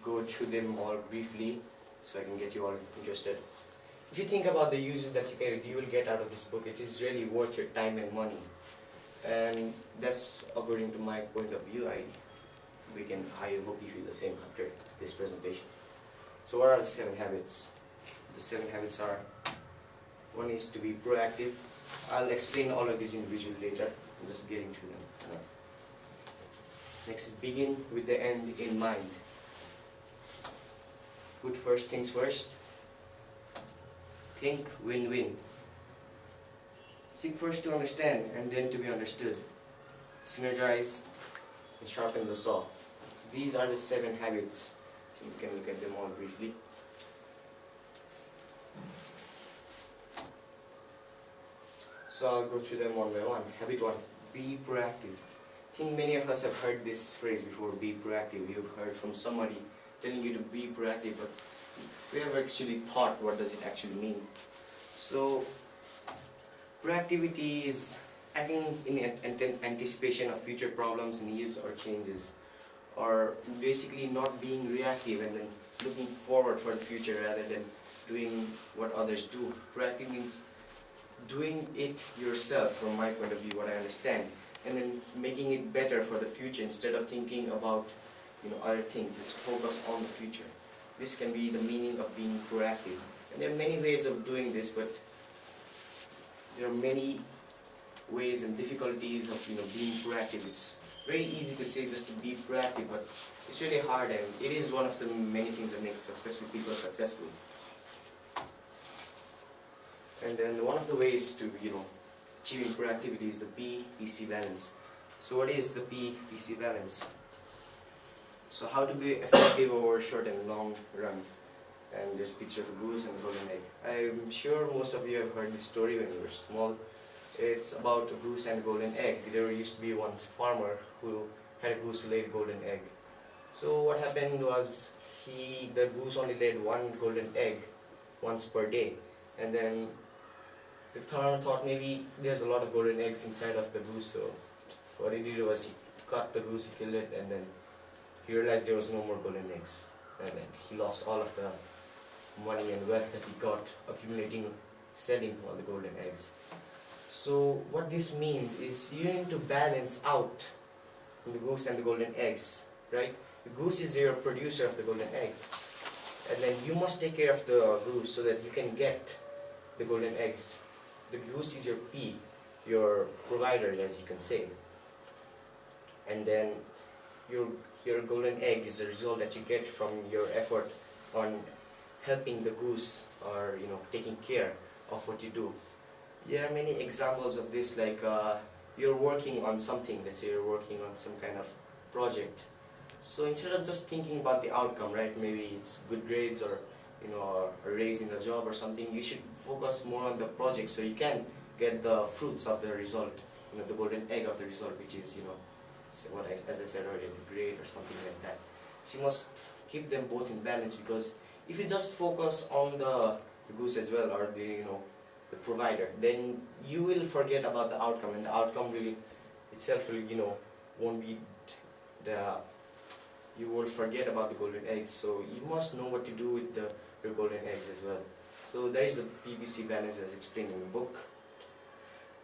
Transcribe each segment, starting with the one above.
go through them all briefly so I can get you all interested. If you think about the uses that you will get out of this book, it is really worth your time and money. And that's according to my point of view. I hope you feel the same after this presentation. So what are the 7 habits? The 7 habits are: 1 is to be proactive. I'll explain all of these individually later. I'm just getting to them. Next is begin with the end in mind. Put first things first. Think win-win. Seek first to understand and then to be understood. Synergize and sharpen the saw. So these are the 7 habits. So you can look at them all briefly. So I'll go through them one by one. Habit 1, be proactive. I think many of us have heard this phrase before, be proactive. You've heard from somebody telling you to be proactive, but we have actually thought what does it actually mean. So proactivity is acting in anticipation of future problems, needs or changes, or basically not being reactive and then looking forward for the future rather than doing what others do. Proactive means doing it yourself, from my point of view, what I understand, and then making it better for the future instead of thinking about other things. Just focus on the future. This can be the meaning of being proactive. And there are many ways of doing this, but there are many ways and difficulties of being proactive. It's very easy to say just to be proactive, but it's really hard, and it is one of the many things that makes successful people successful. And then one of the ways to achieving proactivity is the P-PC balance. So what is the P-PC balance? So how to be effective over short and long run. And there's a picture of a goose and a golden egg. I'm sure most of you have heard this story when you were small. It's about a goose and a golden egg. There used to be one farmer who had a goose who laid golden egg. So what happened was the goose only laid 1 golden egg once per day. And then the farmer thought maybe there's a lot of golden eggs inside of the goose. So what he did was he cut the goose, he killed it, and then he realized there was no more golden eggs. And then he lost all of the money and wealth that he got accumulating selling all the golden eggs. So what this means is you need to balance out the goose and the golden eggs, right? The goose is your producer of the golden eggs, and then you must take care of the goose so that you can get the golden eggs. The goose is your P, your provider, as you can say, and then your golden egg is the result that you get from your effort on helping the goose, or taking care of what you do. There are many examples of this, like you're working on something. Let's say you're working on some kind of project. So instead of just thinking about the outcome, right? Maybe it's good grades or a raise in a job or something. You should focus more on the project so you can get the fruits of the result. The golden egg of the result, which is as I said earlier, the grade or something like that. So you must keep them both in balance, because if you just focus on the goose as well, or the provider, then you will forget about the outcome, and the outcome will itself won't be you will forget about the golden eggs. So you must know what to do with your golden eggs as well. So there is the PPC balance as explained in the book,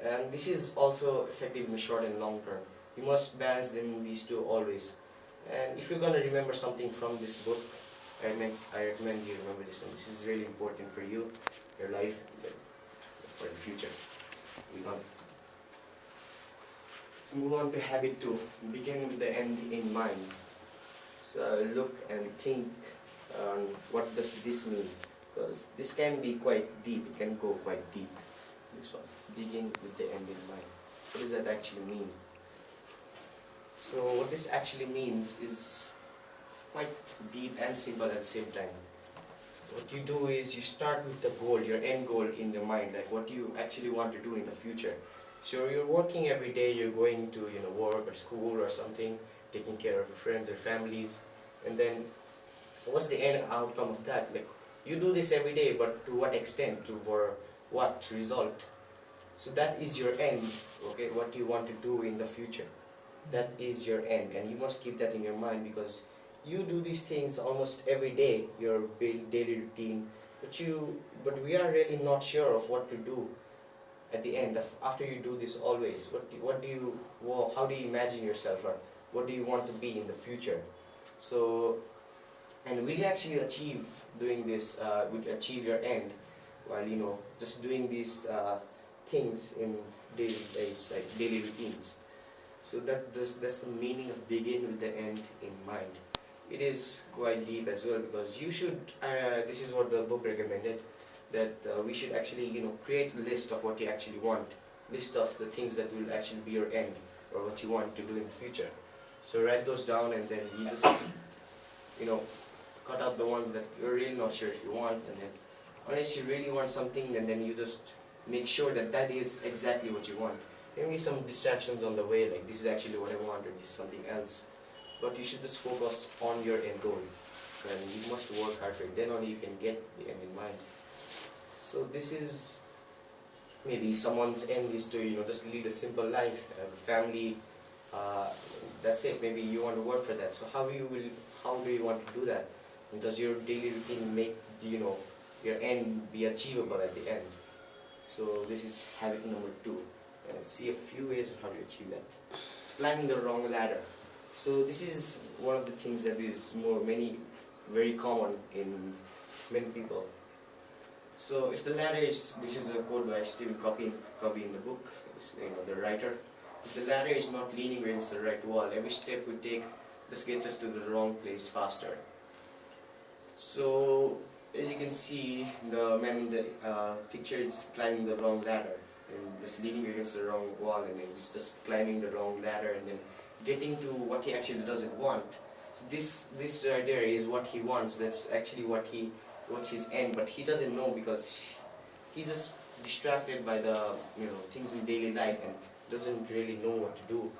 and this is also effective in the short and long term. You must balance these two always. And if you're going to remember something from this book, I recommend you remember this one. This is really important for you, your life, for the future. So move on to habit 2. Begin with the end in mind. So look and think on what does this mean, because this can be quite deep. It can go quite deep. This one. Begin with the end in mind. What does that actually mean? So what this actually means is quite deep and simple at the same time. What you do is you start with the goal, your end goal in your mind, like what you actually want to do in the future. So you're working every day, you're going to work or school or something, taking care of your friends or families, and then what's the end outcome of that? Like you do this every day, but to what extent, for what result? So that is your end, okay, what you want to do in the future. That is your end, and you must keep that in your mind, because you do these things almost every day, your daily routine, but we are really not sure of what to do at the end of, after you do this always. What do you, well, how do you imagine yourself, or what do you want to be in the future? So, and will you actually achieve doing this, will you achieve your end while, just doing these things in daily lives, like daily routines? So that's the meaning of begin with the end in mind. It is quite deep as well, because you should, this is what the book recommended, that we should actually, create a list of what you actually want, list of the things that will actually be your end, or what you want to do in the future. So write those down, and then you just, cut out the ones that you're really not sure if you want, and then unless you really want something, and then you just make sure that that is exactly what you want. There may be some distractions on the way, like this is actually what I want, or this is something else, but you should just focus on your end goal, and you must work hard for it. Then only you can get the end in mind. So this is, maybe someone's end is to, just lead a simple life, have a family, that's it. Maybe you want to work for that. So how do you want to do that? And does your daily routine make, your end be achievable at the end? So this is habit number 2. And let's see a few ways of how to achieve that. So climbing the wrong ladder. So this is one of the things that is very common in many people. So if the ladder is, this is a quote by Stephen Covey in the book, the writer. If the ladder is not leaning against the right wall, every step we take just gets us to the wrong place faster. So as you can see, the man in the picture is climbing the wrong ladder, and just leaning against the wrong wall, and then he's just climbing the wrong ladder, and then getting to what he actually doesn't want. So this right there is what he wants. That's actually what's his end, but he doesn't know, because he's just distracted by the things in daily life, and doesn't really know what to do.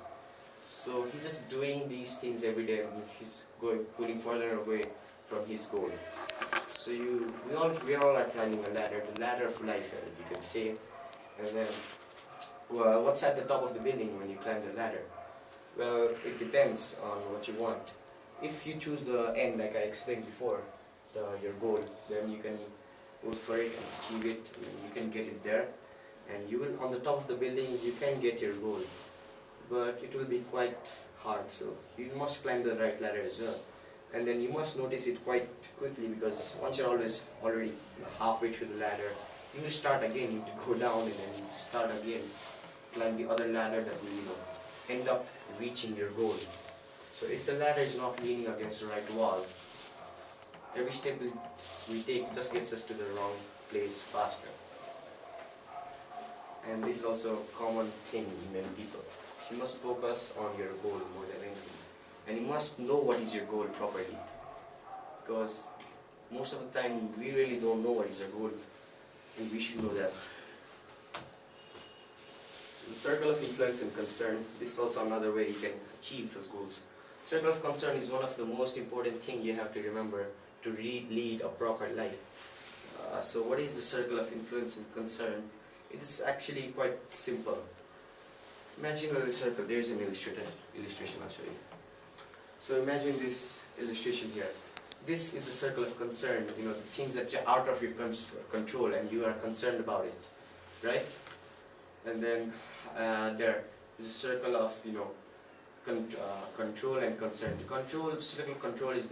So he's just doing these things every day, and he's pulling further away from his goal. So we all are climbing a ladder, the ladder of life, as you can say. And then, well, what's at the top of the building when you climb the ladder? Well, it depends on what you want. If you choose the end, like I explained before, your goal, then you can work for it and achieve it, and you can get it there. And you will, on the top of the building, you can get your goal. But it will be quite hard, so you must climb the right ladder as well. And then you must notice it quite quickly, because once you're already halfway through the ladder, you will start again. You need to go down and then start again, climb the other ladder that will end up reaching your goal. So if the ladder is not leaning against the right wall, every step we take just gets us to the wrong place faster. And this is also a common thing in many people. So you must focus on your goal more than anything. And you must know what is your goal properly. Because most of the time we really don't know what is our goal. And we should know that. So the circle of influence and concern, this is also another way you can achieve those goals. Circle of concern is one of the most important things you have to remember to lead a proper life. So what is the circle of influence and concern? It is actually quite simple. Imagine a circle. There's an illustration I'll show you. So imagine this illustration here. This is the circle of concern, the things that are out of your control and you are concerned about it, right? And then there is a circle of control and concern. The circle of control is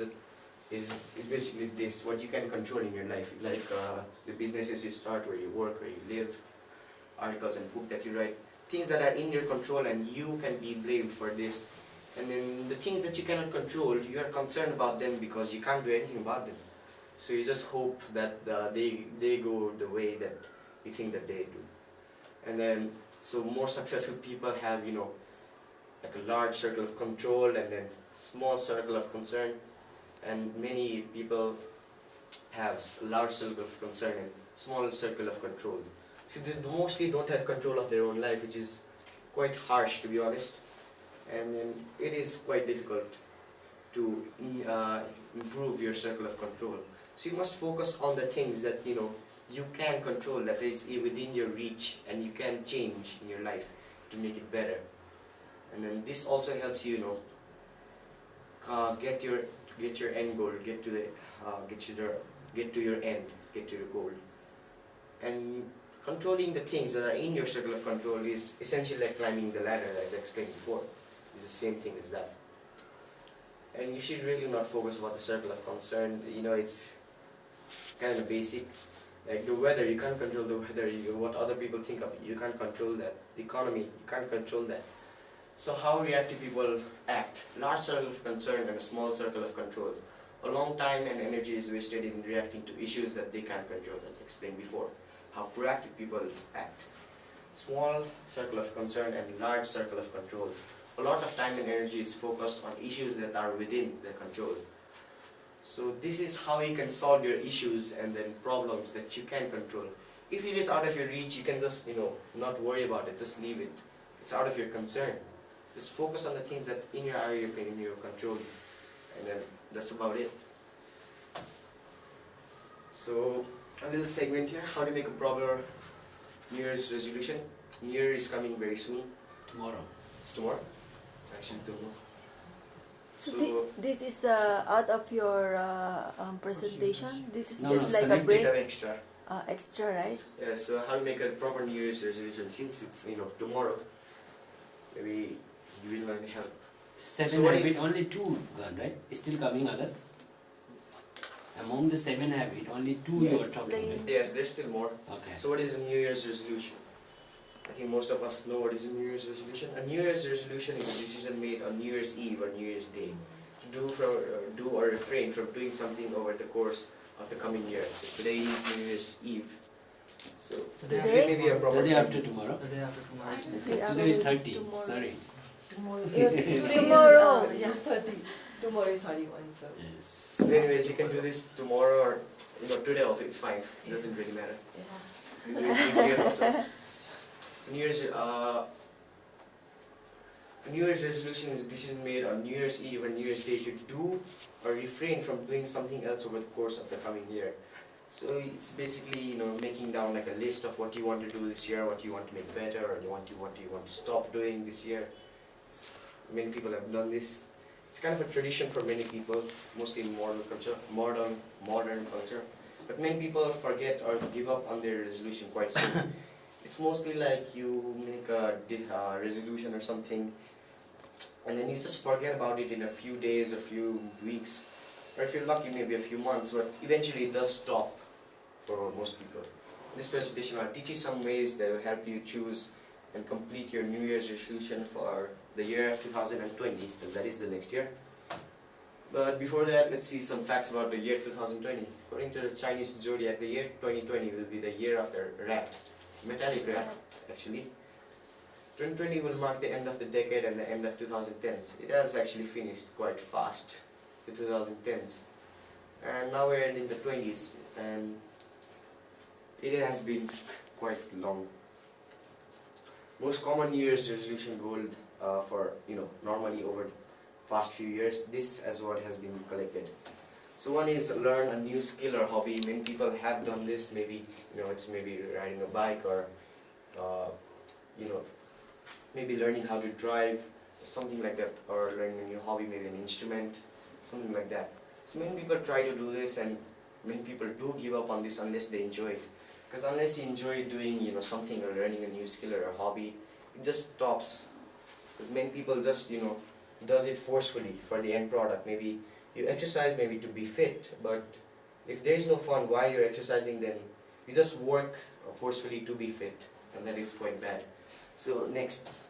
basically this, what you can control in your life, like the businesses you start, where you work, where you live, articles and book that you write, things that are in your control and you can be blamed for this. And then the things that you cannot control, you are concerned about them because you can't do anything about them. So you just hope that they go the way that you think that they do. And then, so more successful people have, like a large circle of control and then small circle of concern. And many people have a large circle of concern and small circle of control. So they mostly don't have control of their own life, which is quite harsh, to be honest. And then it is quite difficult to improve your circle of control. So you must focus on the things that you can control, that is within your reach, and you can change in your life to make it better. And then this also helps you, get your end goal, get to the get to your end, get to your goal. And controlling the things that are in your circle of control is essentially like climbing the ladder, as I explained before. It's the same thing as that. And you should really not focus about the circle of concern. You know, it's kind of basic. Like the weather, you can't control the weather. What other people think of you can't control that. The economy, you can't control that. So how reactive people act. Large circle of concern and a small circle of control. A long time and energy is wasted in reacting to issues that they can't control, as explained before. How proactive people act. Small circle of concern and large circle of control. A lot of time and energy is focused on issues that are within their control. So this is how you can solve your issues and then problems that you can control. If it is out of your reach, you can just, not worry about it, just leave it. It's out of your concern. Just focus on the things that in your area in your control, and then that's about it. So a little segment here, how to make a proper New Year's resolution. New Year is coming very soon. Tomorrow. It's tomorrow? Actually tomorrow. So this is out of your presentation? This is No, just no, like It's a a break? bit of extra. Extra, right? Yeah, so how to make a proper New Year's resolution since it's tomorrow. Maybe you will learn help. Seven So what habit, is- only two gone, right? Still coming other? Among the 7 habit, only 2 you are Yes, talking, plain. right? Yes, there's still more. Okay. So what is a New Year's resolution? I think most of us know what is a New Year's resolution. A New Year's resolution is a decision made on New Year's Eve or New Year's Day to do or refrain from doing something over the course of the coming year. So today is New Year's Eve. So Today? maybe a proper The day time. after tomorrow? The day after tomorrow. Today is 30, tomorrow. sorry. Tomorrow. Tomorrow. Yeah, 30. Tomorrow is 31, so. Yes. So anyways, you can do this tomorrow or today also. It's fine. It doesn't really matter. Yeah. You do it here also. New Year's resolution is a decision made on New Year's Eve or New Year's Day to do or refrain from doing something else over the course of the coming year. So it's basically making down like a list of what you want to do this year, what you want to make better, or what you want to stop doing this year. Many people have done this. It's kind of a tradition for many people, mostly in modern culture. But many people forget or give up on their resolution quite soon. It's mostly like you make a resolution or something, and then you just forget about it in a few days, a few weeks, or if you're lucky, maybe a few months, but eventually it does stop for most people. In this presentation, I'll teach you some ways that will help you choose and complete your New Year's resolution for the year 2020, because that is the next year. But before that, let's see some facts about the year 2020. According to the Chinese zodiac, the year 2020 will be the year of the rat. Metallic rat, actually. 2020 will mark the end of the decade and the end of 2010s. It has actually finished quite fast, the 2010s. And now we're in the 20s, and it has been quite long. Most common New Year's resolution goal for normally over the past few years, this as what has been collected. So one is learn a new skill or hobby. Many people have done this. Maybe it's maybe riding a bike or maybe learning how to drive, something like that, or learning a new hobby, maybe an instrument, something like that. So many people try to do this, and many people do give up on this unless they enjoy it. Because unless you enjoy doing something or learning a new skill or a hobby, it just stops. Because many people just does it forcefully for the end product. Maybe you exercise maybe to be fit, but if there is no fun while you're exercising, then you just work forcefully to be fit, and that is quite bad. So next,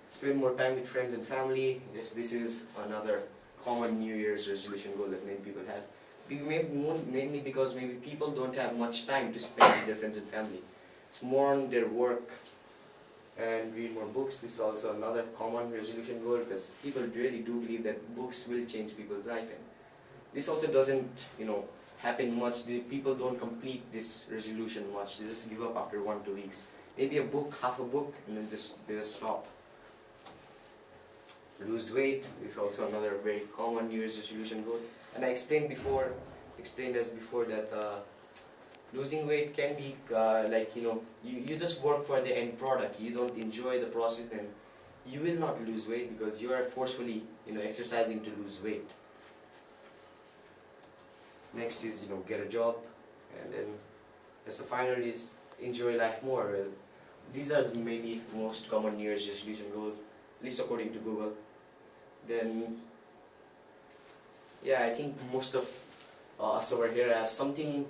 spend more time with friends and family. Yes, this is another common New Year's resolution goal that many people have. Mainly because maybe people don't have much time to spend with their friends and family. It's more on their work. And read more books. This is also another common resolution goal, because people really do believe that books will change people's life. And this also doesn't happen much. The people don't complete this resolution much. They just give up after 1-2 weeks. Maybe a book, half a book, and then they just stop. Lose weight is also another very common New Year's resolution goal. And I explained before that losing weight can be you just work for the end product. You don't enjoy the process, then you will not lose weight because you are forcefully exercising to lose weight. Next is get a job, and then as the final is enjoy life more. Well, these are the maybe most common New Year's resolution goal, at least according to Google. Then yeah, I think most of us over here have something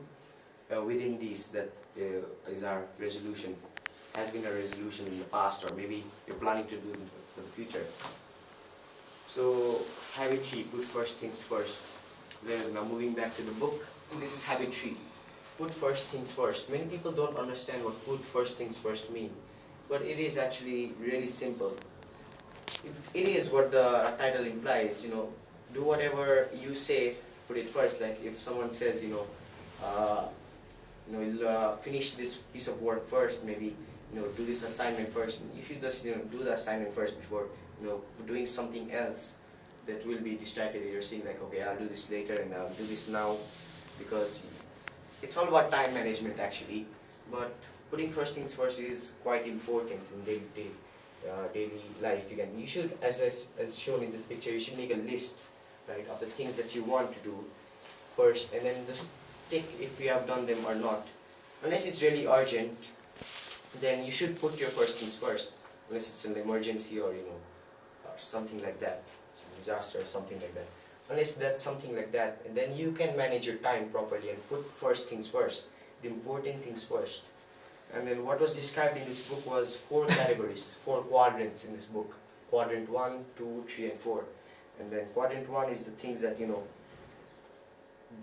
within these that is our resolution, has been a resolution in the past, or maybe you're planning to do for the future. So habit 3, put first things first. Then now moving back to the book, this is habit 3. Put first things first. Many people don't understand what put first things first mean, but it is actually really simple. It is what the title implies, do whatever you say, put it first. Like if someone says, you'll finish this piece of work first, maybe, do this assignment first, you should just, do the assignment first before, doing something else that will be distracted. You're saying like, okay, I'll do this later and I'll do this now, because it's all about time management actually. But putting first things first is quite important in daily life. You should, as shown in this picture, you should make a list, right, of the things that you want to do first, and then just tick if you have done them or not. Unless it's really urgent, then you should put your first things first. Unless it's an emergency or or something like that, it's a disaster or something like that. Unless that's something like that, and then you can manage your time properly and put first things first, the important things first. And then what was described in this book was 4 categories, 4 quadrants in this book. Quadrant 1, 2, 3 and 4. And then quadrant 1 is the things that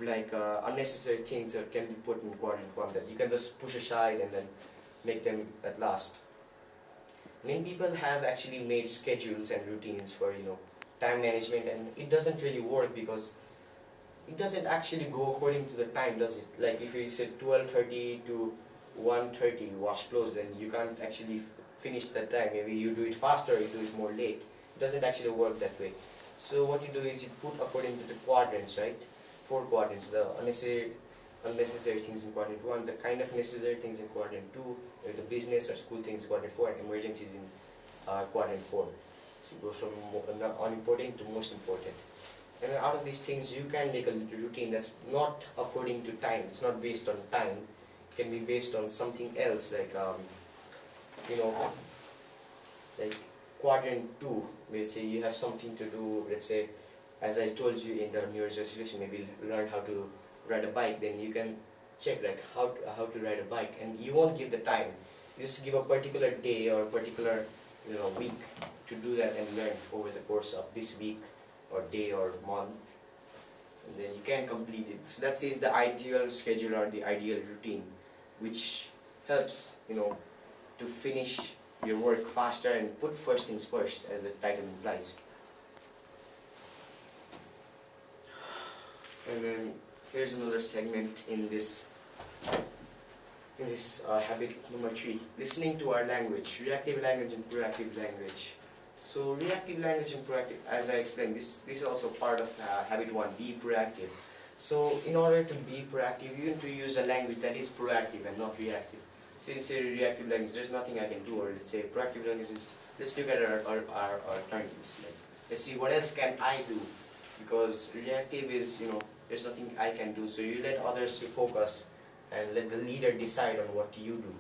like unnecessary things that can be put in quadrant 1, that you can just push aside and then make them at last. Many people have actually made schedules and routines for time management, and it doesn't really work because it doesn't actually go according to the time, does it? Like if you said 12:30 to 1:30 wash clothes, then you can't actually finish that time. Maybe you do it faster, you do it more late. It doesn't actually work that way. So what you do is you put according to the quadrants, right? 4 quadrants, the unnecessary things in quadrant 1, the kind of necessary things in quadrant 2, the business or school things in quadrant 4, and emergencies in quadrant 4. So it goes from unimportant to most important. And then out of these things, you can make a routine that's not according to time. It's not based on time. It can be based on something else, like like quadrant 2. Let's say you have something to do. Let's say, as I told you in the New Year's resolution, maybe learn how to ride a bike. Then you can check like how to ride a bike, and you won't give the time. You just give a particular day or a particular week to do that and learn over the course of this week or day or month, and then you can complete it. So that is the ideal schedule or the ideal routine, which helps to finish your work faster and put first things first, as the title implies. And then here's another segment in this habit number 3, listening to our language, reactive language and proactive language. So reactive language and proactive, as I explained, this is also part of habit 1, be proactive. So in order to be proactive, you need to use a language that is proactive and not reactive. Since a reactive language, there's nothing I can do, or let's say proactive language is, let's look at our alternatives. Like, let's see what else can I do, because reactive is, there's nothing I can do, so you let others focus and let the leader decide on what you do.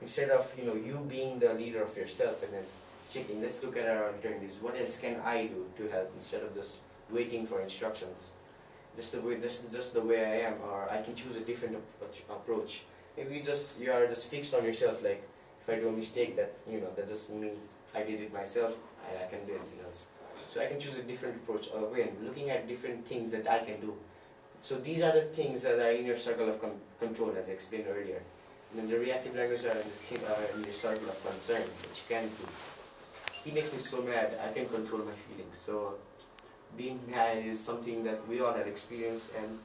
Instead of, you being the leader of yourself and then checking, let's look at our alternatives. What else can I do to help, instead of just waiting for instructions? This is just the way I am, or I can choose a different approach. Maybe you are just fixed on yourself, like if I do a mistake, that that's just me, I did it myself, I can do anything else. So I can choose a different approach, again, looking at different things that I can do. So these are the things that are in your circle of control, as I explained earlier. And then the reactive language are in your circle of concern, which you can do. He makes me so mad, I can control my feelings. So being mad is something that we all have experienced, and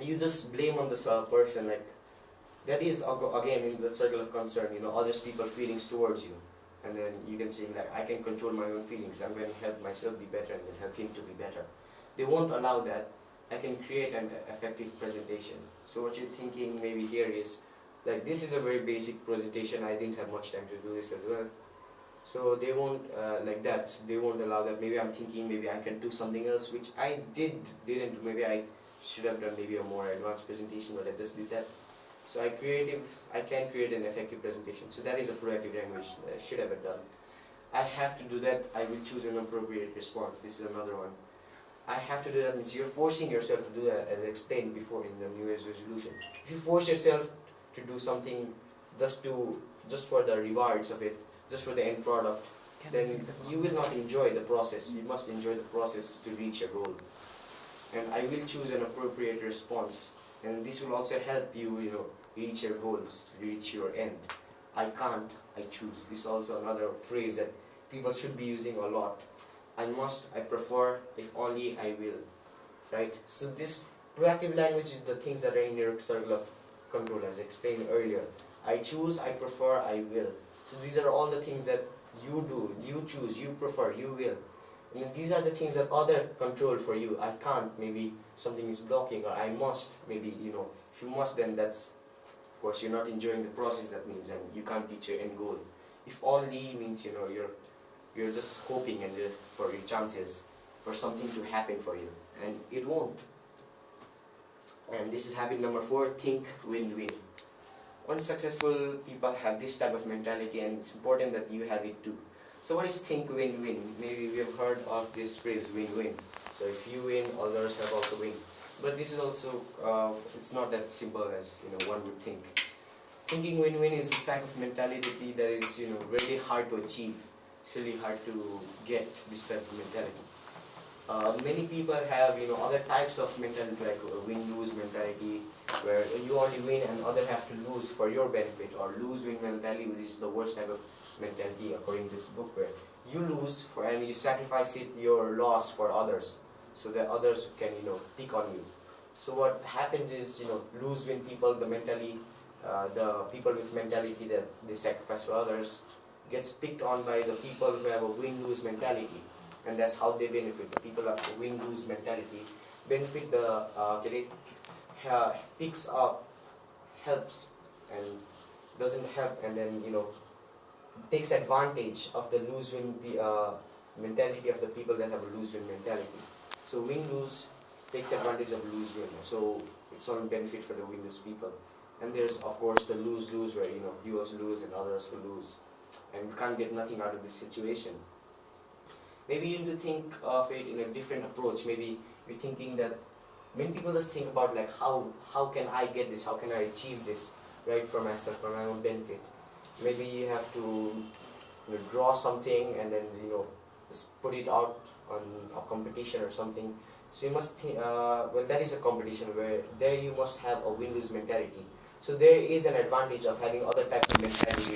you just blame on this person, like that is again in the circle of concern, others people's feelings towards you. And then you can say like, I can control my own feelings, I'm going to help myself be better and then help him to be better. They won't allow that. I can create an effective presentation. So what you're thinking maybe here is, like, this is a very basic presentation, I didn't have much time to do this as well. So they won't like that, they won't allow that. Maybe I'm thinking maybe I can do something else which I didn't, maybe I should have done maybe a more advanced presentation, but I just did that. So I can create an effective presentation. So that is a proactive language that I should have done. I have to do that. I will choose an appropriate response. This is another one. I have to do that means you're forcing yourself to do that, as I explained before in the New Year's resolution. If you force yourself to do something just for the rewards of it, just for the end product, then you will not enjoy the process. You must enjoy the process to reach your goal. And I will choose an appropriate response, and this will also help you, reach your goals, reach your end. I can't, I choose. This is also another phrase that people should be using a lot. I must, I prefer, if only I will, right? So this proactive language is the things that are in your circle of control, as I explained earlier. I choose, I prefer, I will. So these are all the things that you do, you choose, you prefer, you will. And these are the things that other control for you. I can't, maybe something is blocking, or I must, maybe, if you must, then that's, of course, you're not enjoying the process, that means, and you can't reach your end goal. If only means, you're just hoping and for your chances for something to happen for you, and it won't. And this is habit number 4, think win-win. Only successful people have this type of mentality, and it's important that you have it too. So what is think win-win? Maybe we have heard of this phrase win-win. So if you win, others have also win. But this is also, it's not that simple as one would think. Thinking win-win is a type of mentality that is really hard to achieve. It's really hard to get this type of mentality. Many people have other types of mentality, like win-lose mentality, where you only win and others have to lose for your benefit, or lose-win mentality, which is the worst type of mentality according to this book, where you lose and you sacrifice your loss for others, so that others can pick on you. So what happens is lose-win people, the people with mentality that they sacrifice for others, gets picked on by the people who have a win-lose mentality, and that's how they benefit. The people of a win-lose mentality benefit picks up, helps, and doesn't help, and then takes advantage of the lose-win mentality of the people that have a lose-win mentality. So win-lose takes advantage of lose-win, so it's only benefit for the win-lose people. And there's of course the lose-lose, where you also lose and others will lose, and you can't get nothing out of this situation. Maybe you need to think of it in a different approach. Maybe you're thinking that many people just think about like how can I get this, how can I achieve this, right, for myself, for my own benefit. Maybe you have to draw something and then just put it out on a competition or something. So you must think, well, that is a competition where there you must have a win-lose mentality. So there is an advantage of having other types of mentality.